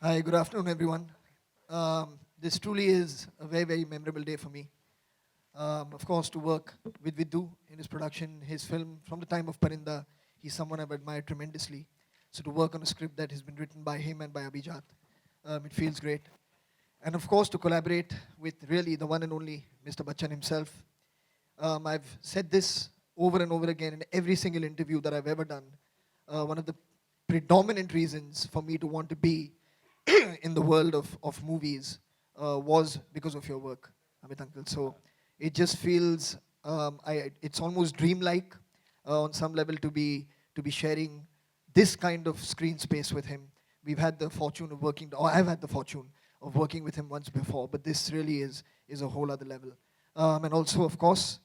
Hi, good afternoon, everyone. This truly is a very, very memorable day for me. Of course, to work with Viddu in his production, his film, from the time of Parinda, he's someone I've admired tremendously. So to work on a script that has been written by him and by Abhijat, it feels great. And of course, to collaborate with really the one and only Mr. Bachchan himself. I've said this over and over again in every single interview that I've ever done. One of the predominant reasons for me to want to be in the world of movies was because of your work, Amit Uncle. So it just feels, it's almost dreamlike on some level to be sharing this kind of screen space with him. We've had the fortune of working, or I've had the fortune of working with him once before, but this really is a whole other level. And also, of course,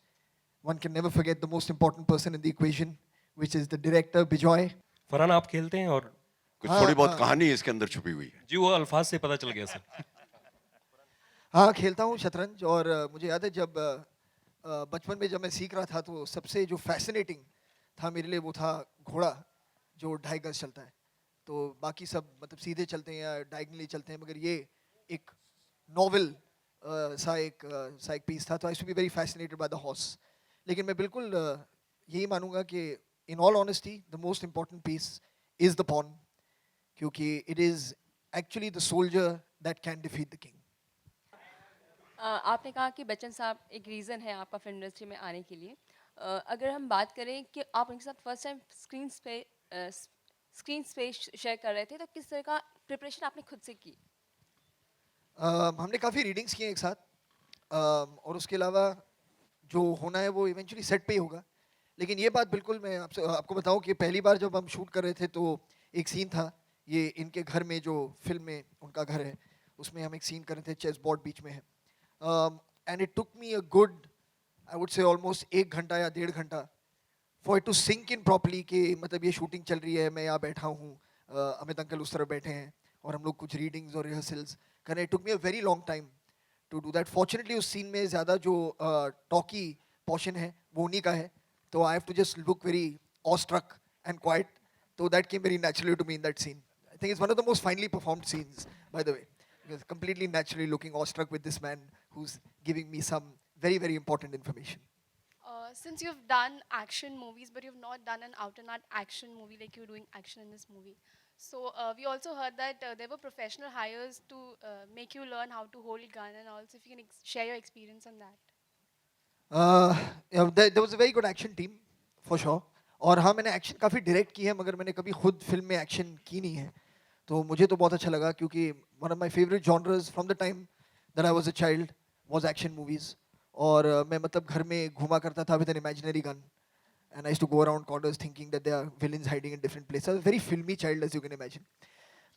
one can never forget the most important person in the equation, which is the director, Bijoy. Farhan आप खेलते हैं और कुछ थोड़ी बहुत कहानी इसके अंदर छुपी हुई है। जी वो अल्फाज से पता चल गया सर। हाँ, खेलता हूँ शतरंज और मुझे याद है जब बचपन में जब मैं सीख रहा था तो सबसे जो फैसिनेटिंग था मेरे लिए वो था घोड़ा जो 2.5 गज चलता है। तो बाकी सब मतलब सीधे चलते हैं या डायगनली चलते हैं, मगर ये एक नॉवल सा एक पीस था, तो I used to be very fascinated by the horse. लेकिन मैं बिल्कुल यही मानूंगा कि in all honesty the most important piece is the pawn, क्योंकि it is actually the soldier that can defeat the king. आपने कहा कि बच्चन साहब एक रीज़न है आपका फिल्म इंडस्ट्री में आने के लिए। अगर हम बात करें कि आप उनके साथ first time screen space share कर रहे थे, तो किस तरह का प्रिपरेशन आपने खुद से की? हमने काफ़ी रीडिंग्स किए एक साथ, और उसके अलावा जो होना है वो इवेंचुअली सेट पे ही होगा। लेकिन ये बात बिल्कुल मैं आपको बताऊं कि पहली बार जब हम शूट कर रहे थे तो एक सीन था, ये इनके घर में जो फिल्म में उनका घर है उसमें हम एक सीन कर रहे थे, चेस बोर्ड बीच में है। And it took me a good, I would say almost 1 घंटा या 1.5 घंटा for it to sink in properly कि मतलब ये शूटिंग चल रही है, मैं यहाँ बैठा हूँ, अमित अंकल उस तरफ बैठे हैं और हम लोग कुछ रीडिंग्स और रिहर्सल्स कर रहे हैं। It took me a very long time to do that. Fortunately उस सीन में ज़्यादा जो टॉकी पोर्शन है वो उन्हीं का है, तो I have to just look very awestruck and quite, so that came very naturally to me in that scene. I think it's one of the most finely performed scenes, by the way. Because completely naturally looking awestruck with this man who's giving me some very, very important information. Since you've done action movies, but you've not done an out-and-out action movie like you're doing action in this movie. So we also heard that there were professional hires to make you learn how to hold gun and also if you can share your experience on that. Yeah, there was a very good action team, for sure. और हाँ, मैंने action काफ़ी direct की है, मगर मैंने कभी खुद फिल्म में एक्शन की नहीं है। तो मुझे तो बहुत अच्छा लगा, क्योंकि one of my favourite genres from the time that I was a child was action movies. और मैं मतलब घर में घूमा करता था with an imaginary gun, and I used to go around corners thinking that there are villains hiding in different places. Very filmy child as you can imagine.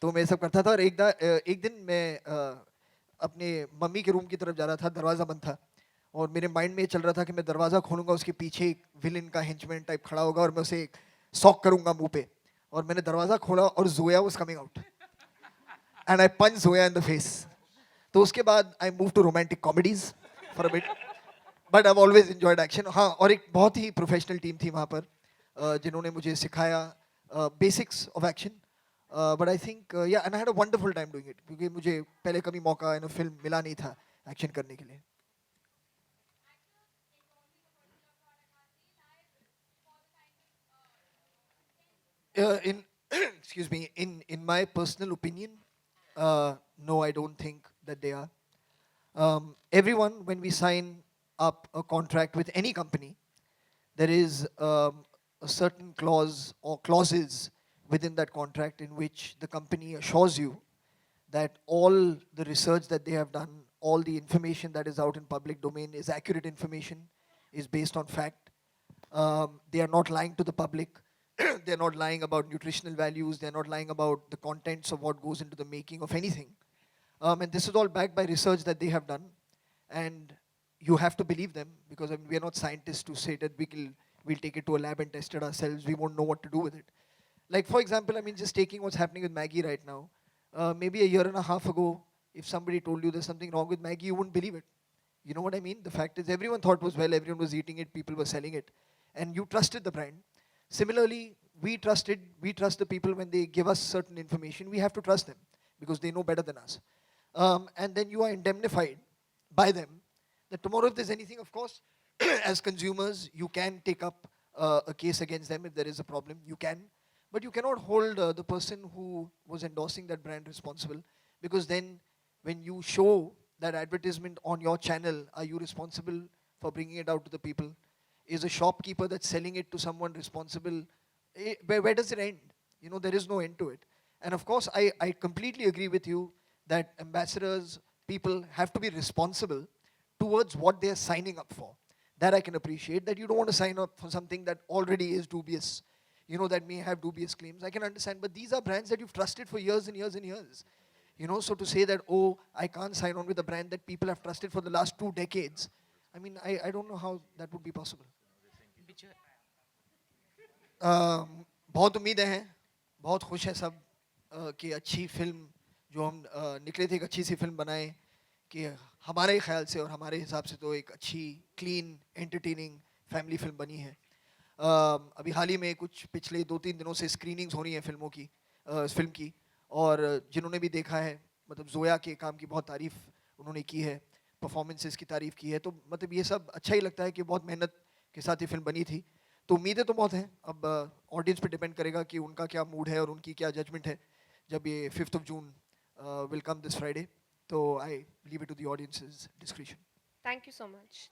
तो मैं ये सब करता था, और एक दिन मैं अपने मम्मी के रूम की तरफ जा रहा था, दरवाज़ा बंद था और मेरे माइंड में ये चल रहा था कि मैं दरवाज़ा खोलूंगा, उसके पीछे एक विलन का हेंचमैन टाइप खड़ा होगा और मैं उसे एक सॉक करूंगा मुंह पे। और मैंने दरवाज़ा खोला और Zoya was coming out and I punch Zoya in the face. तो उसके बाद I move to romantic comedies for a bit, but I have always enjoyed action. हाँ, और एक बहुत ही प्रोफेशनल टीम थी वहाँ पर, जिन्होंने मुझे सिखाया basics of action. But I think yeah and I had a wonderful time doing it, क्योंकि मुझे पहले कभी मौका इन फिल्म मिला नहीं था एक्शन करने के लिए। In excuse me, in my personal opinion, no, I don't think that they are. Everyone, when we sign up a contract with any company, there is a certain clause or clauses within that contract in which the company assures you that all the research that they have done, all the information that is out in public domain is accurate information, is based on fact. They are not lying to the public. They're not lying about nutritional values. They're not lying about the contents of what goes into the making of anything. And this is all backed by research that they have done. And you have to believe them, because I mean, we are not scientists to say that we'll take it to a lab and test it ourselves. We won't know what to do with it. Like, for example, I mean, just taking what's happening with Maggie right now. Maybe a year and a half ago, if somebody told you there's something wrong with Maggie, you wouldn't believe it. You know what I mean? The fact is, everyone thought it was well, everyone was eating it, people were selling it, and you trusted the brand. Similarly, we trust the people when they give us certain information. We have to trust them, because they know better than us. And then you are indemnified by them that tomorrow if there's anything, of course, as consumers, you can take up a case against them if there is a problem. You can. But you cannot hold the person who was endorsing that brand responsible, because then when you show that advertisement on your channel, are you responsible for bringing it out to the people? Is a shopkeeper that's selling it to someone responsible? Where does it end? You know, there is no end to it. And of course, I completely agree with you that ambassadors, people have to be responsible towards what they're signing up for. That I can appreciate, that you don't want to sign up for something that already is dubious, you know, that may have dubious claims. I can understand, but these are brands that you've trusted for years and years and years. You know, so to say that, oh, I can't sign on with a brand that people have trusted for the last 2 decades, I mean, I don't know how that would be possible. बहुत उम्मीदें हैं, बहुत खुश हैं सब कि अच्छी film जो हम निकले थे, एक अच्छी सी फिल्म बनाए, कि हमारे ख्याल से और हमारे हिसाब से तो एक अच्छी क्लीन एंटरटेनिंग फैमिली फिल्म बनी है. अभी हाल ही में कुछ पिछले 2-3 दिनों से स्क्रीनिंग्स हो रही हैं फिल्मों की, फिल्म की, और जिन्होंने भी देखा है, मतलब जोया के काम की बहुत तारीफ़ उन्होंने की है, परफॉर्मेंसेस की तारीफ़ की है, तो मतलब ये सब अच्छा ही लगता है कि बहुत मेहनत के साथ ये फिल्म बनी थी. तो उम्मीदें तो बहुत हैं, अब ऑडियंस पे डिपेंड करेगा कि उनका क्या मूड है और उनकी क्या जजमेंट है जब ये 5th of June will come this Friday. So I leave it to the audience's discretion. Thank you so much.